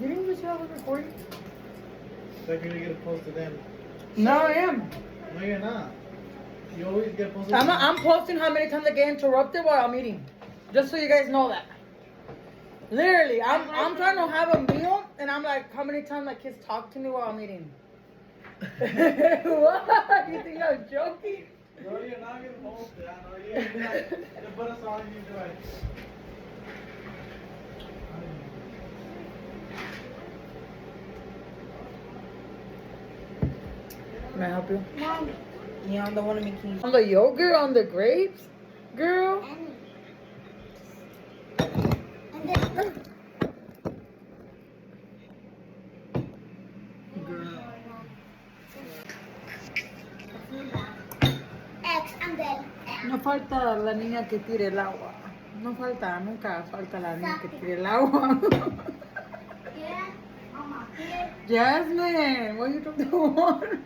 Didn't you say I was recording? So you're gonna get posted then. No, I am. No, you're not. You always get posted. I'm posting how many times I get interrupted while I'm eating. Just so you guys know that. Literally, I'm trying to have a meal and I'm like, how many times my kids talk to me while I'm eating? What? You think I'm joking? No, you're not getting posted. I know you're like, they put us on you like. Can I help you? Mom. Yeah, I don't want to make you. On the yogurt, on the grapes? Girl. And then. X, and then. No falta la niña que tire el agua. No falta, nunca falta la niña que tire el agua. Here, Mama, here. Jasmine, why you drop the water?